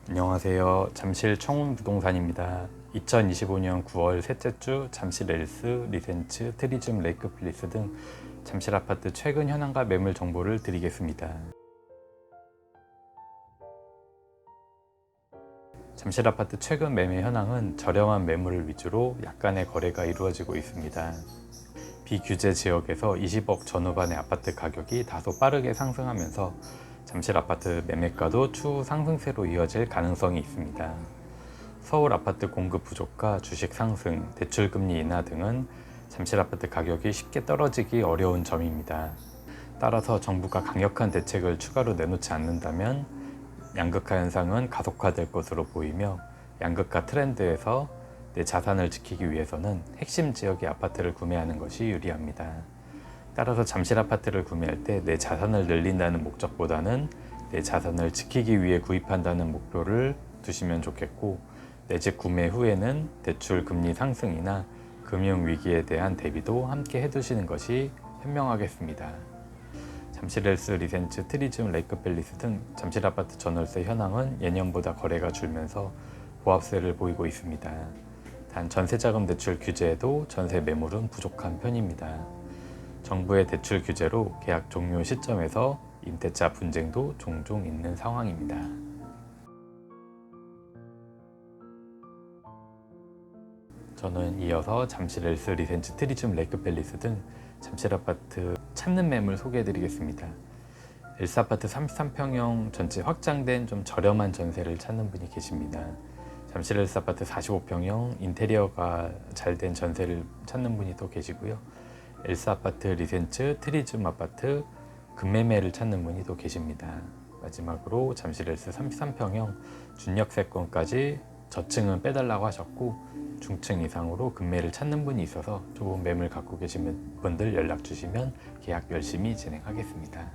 안녕하세요. 잠실 청운부동산입니다. 2025년 9월 셋째 주 잠실 엘스, 리센츠, 트리즘, 레이크 필리스 등 잠실 아파트 최근 현황과 매물 정보를 드리겠습니다. 잠실 아파트 최근 매매 현황은 저렴한 매물을 위주로 약간의 거래가 이루어지고 있습니다. 비규제 지역에서 20억 전후반의 아파트 가격이 다소 빠르게 상승하면서 잠실 아파트 매매가도 추후 상승세로 이어질 가능성이 있습니다. 서울 아파트 공급 부족과 주식 상승, 대출금리 인하 등은 잠실 아파트 가격이 쉽게 떨어지기 어려운 점입니다. 따라서 정부가 강력한 대책을 추가로 내놓지 않는다면 양극화 현상은 가속화될 것으로 보이며, 양극화 트렌드에서 내 자산을 지키기 위해서는 핵심 지역의 아파트를 구매하는 것이 유리합니다. 따라서 잠실 아파트를 구매할 때 내 자산을 늘린다는 목적보다는 내 자산을 지키기 위해 구입한다는 목표를 두시면 좋겠고, 내 집 구매 후에는 대출 금리 상승이나 금융 위기에 대한 대비도 함께 해두시는 것이 현명하겠습니다. 잠실 엘스, 리센츠, 트리즘, 레이크 팰리스 등 잠실 아파트 전월세 현황은 예년보다 거래가 줄면서 보합세를 보이고 있습니다. 단 전세자금 대출 규제에도 전세 매물은 부족한 편입니다. 정부의 대출 규제로 계약 종료 시점에서 임대차 분쟁도 종종 있는 상황입니다. 저는 이어서 잠실 엘스, 리센츠, 트리즘, 레이크 팰리스 등 잠실 아파트 찾는 매물 소개해 드리겠습니다. 엘스 아파트 33평형 전체 확장된 좀 저렴한 전세를 찾는 분이 계십니다. 잠실 엘스 아파트 45평형 인테리어가 잘 된 전세를 찾는 분이 또 계시고요. 엘스 아파트, 리센츠, 트리즘 아파트 급매매를 찾는 분이 또 계십니다. 마지막으로 잠실 엘스 33평형 준역세권까지 저층은 빼달라고 하셨고 중층 이상으로 급매를 찾는 분이 있어서 좋은 매물 갖고 계신 분들 연락 주시면 계약 열심히 진행하겠습니다.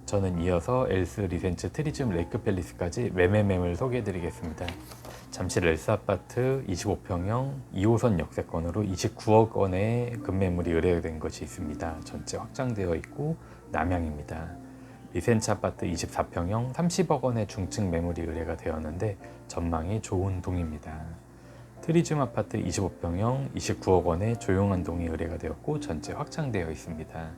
저는 이어서 엘스, 리센츠, 트리즘, 레이크 팰리스까지 매매 소개해 드리겠습니다. 잠실 엘스 아파트 25평형 2호선 역세권으로 29억 원의 급매물이 의뢰된 것이 있습니다. 전체 확장되어 있고 남향입니다. 리센츠 아파트 24평형 30억 원의 중층 매물이 의뢰가 되었는데 전망이 좋은 동입니다. 트리즘 아파트 25평형 29억 원의 조용한 동이 의뢰가 되었고 전체 확장되어 있습니다.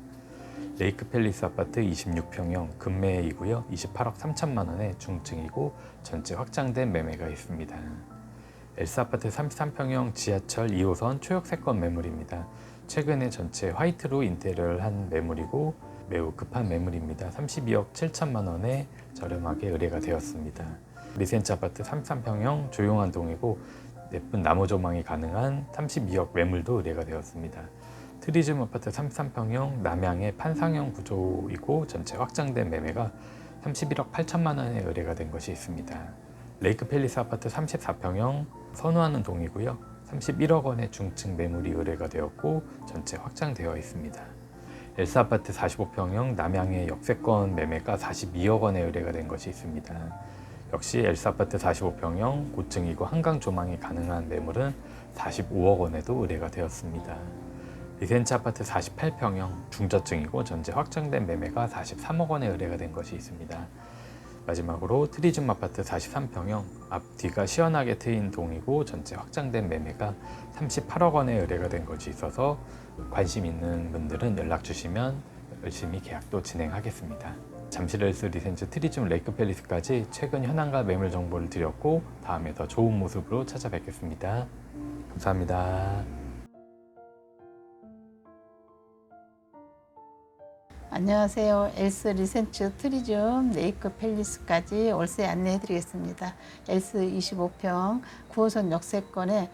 레이크 팰리스 아파트 26평형 급매이고요. 28억 3천만 원의 중층이고 전체 확장된 매매가 있습니다. 엘스 아파트 33평형 지하철 2호선 초역세권 매물입니다. 최근에 전체 화이트로 인테리어를 한 매물이고 매우 급한 매물입니다. 32억 7천만 원에 저렴하게 의뢰가 되었습니다. 리센츠 아파트 33평형 조용한 동이고 예쁜 나무 조망이 가능한 32억 매물도 의뢰가 되었습니다. 트리즘 아파트 33평형 남향의 판상형 구조이고 전체 확장된 매매가 31억 8천만 원에 의뢰가 된 것이 있습니다. 레이크 팰리스 아파트 34평형 선호하는 동이고요. 31억 원의 중층 매물이 의뢰가 되었고 전체 확장되어 있습니다. 엘스 아파트 45평형 남향의 역세권 매매가 42억 원에 의뢰가 된 것이 있습니다. 역시 엘스 아파트 45평형 고층이고 한강 조망이 가능한 매물은 45억 원에도 의뢰가 되었습니다. 리센츠 아파트 48평형 중저층이고 전체 확장된 매매가 43억 원에 의뢰가 된 것이 있습니다. 마지막으로 트리즘 아파트 43평형 앞뒤가 시원하게 트인 동이고 전체 확장된 매매가 38억 원에 의뢰가 된 것이 있어서 관심 있는 분들은 연락 주시면 열심히 계약도 진행하겠습니다. 잠실 엘스, 리센츠, 트리즘, 레이크 팰리스까지 최근 현황과 매물 정보를 드렸고 다음에 더 좋은 모습으로 찾아뵙겠습니다. 감사합니다. 안녕하세요. 엘스, 리센츠, 트리즘, 레이크 팰리스까지 월세 안내해 드리겠습니다. 엘스 25평 9호선 역세권에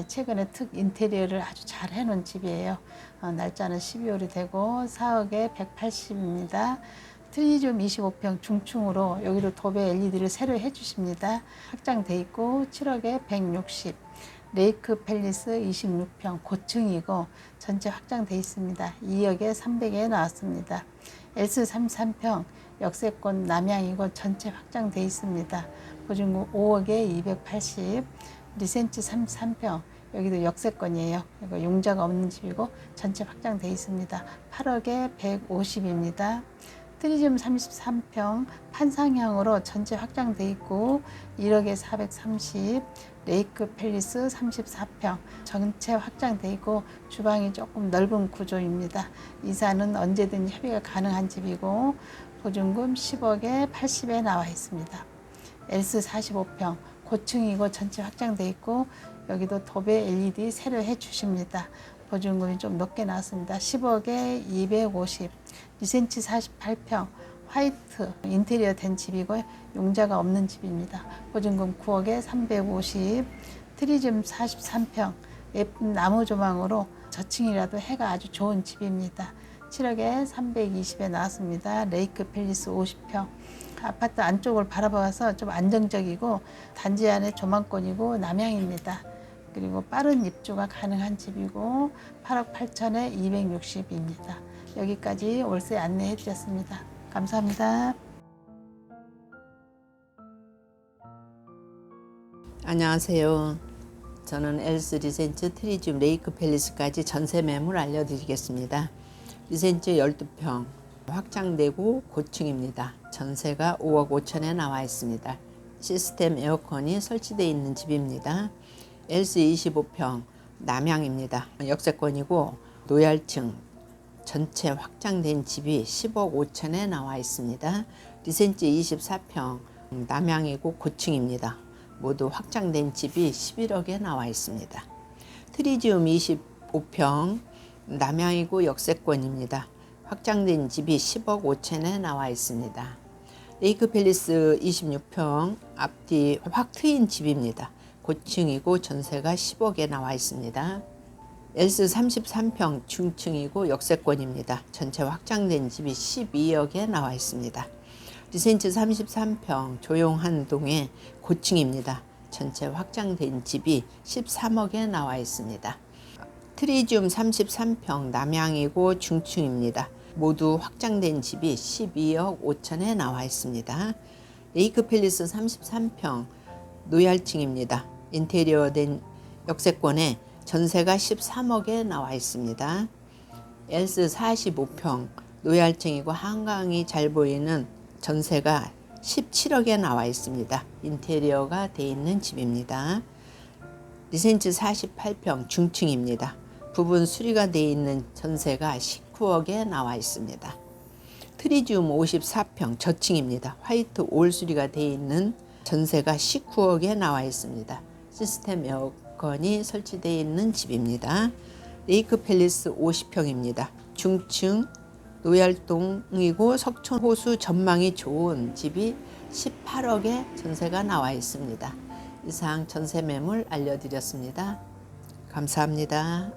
최근에 특 인테리어를 아주 잘 해놓은 집이에요. 날짜는 12월이 되고 4억에 180입니다. 트리즘 25평 중층으로 여기도 도배 LED를 새로 해주십니다. 확장돼 있고 7억에 160. 레이크 팰리스 26평 고층이고 전체 확장돼 있습니다. 2억에 300에 나왔습니다. 엘스 33평 역세권 남향이고 전체 확장돼 있습니다. 보증금 5억에 280. 리센츠 33평 여기도 역세권이에요. 이거 용자가 없는 집이고 전체 확장돼 있습니다. 8억에 150입니다. 트리지움 33평 판상향으로 전체 확장돼 있고 1억에 430, 레이크 팰리스 34평 전체 확장돼 있고 주방이 조금 넓은 구조입니다. 이사는 언제든 협의가 가능한 집이고 보증금 10억에 80에 나와 있습니다. 엘스 45평 고층이고 전체 확장돼 있고 여기도 도배 LED 새로 해 주십니다. 보증금이 좀 높게 나왔습니다. 10억에 250, 리센치 48평 화이트 인테리어 된 집이고 용자가 없는 집입니다. 보증금 9억에 350, 트리즘 43평 예쁜 나무 조망으로 저층이라도 해가 아주 좋은 집입니다. 7억에 320에 나왔습니다. 레이크 팰리스 50평 아파트 안쪽을 바라봐서 좀 안정적이고 단지 안에 조망권이고 남향입니다. 그리고 빠른 입주가 가능한 집이고 8억 8천에 260입니다. 여기까지 월세 안내해 드렸습니다. 감사합니다. 안녕하세요. 저는 엘스 리센츠 트리지움 레이크 팰리스까지 전세 매물 알려드리겠습니다. 리센츠 12평 확장되고 고층입니다. 전세가 5억 5천에 나와 있습니다. 시스템 에어컨이 설치되어 있는 집입니다. 엘스 25평 남향입니다. 역세권이고 노열층 전체 확장된 집이 10억 5천에 나와 있습니다. 리센츠 24평 남향이고 고층입니다. 모두 확장된 집이 11억에 나와 있습니다. 트리지움 25평 남향이고 역세권입니다. 확장된 집이 10억 5천에 나와 있습니다. 레이크 팰리스 26평 앞뒤 확 트인 집입니다. 고층이고 전세가 10억에 나와 있습니다. 엘스 33평 중층이고 역세권입니다. 전체 확장된 집이 12억에 나와 있습니다. 리센츠 33평 조용한 동의 고층입니다. 전체 확장된 집이 13억에 나와 있습니다. 트리지움 33평 남향이고 중층입니다. 모두 확장된 집이 12억 5천에 나와 있습니다. 레이크 팰리스 33평 노열층입니다. 인테리어 된 역세권에 전세가 13억에 나와 있습니다. 엘스 45평 노열층이고 한강이 잘 보이는 전세가 17억에 나와 있습니다. 인테리어가 되어 있는 집입니다. 리센츠 48평 중층입니다. 부분 수리가 되어 있는 전세가 19억에 나와 있습니다. 트리지움 54평 저층입니다. 화이트 올 수리가 되어 있는 전세가 19억에 나와 있습니다. 시스템 에어컨이 설치되어 있는 집입니다. 레이크 팰리스 50평입니다. 중층 노열동이고 석촌 호수 전망이 좋은 집이 18억에 전세가 나와 있습니다. 이상 전세 매물 알려드렸습니다. 감사합니다.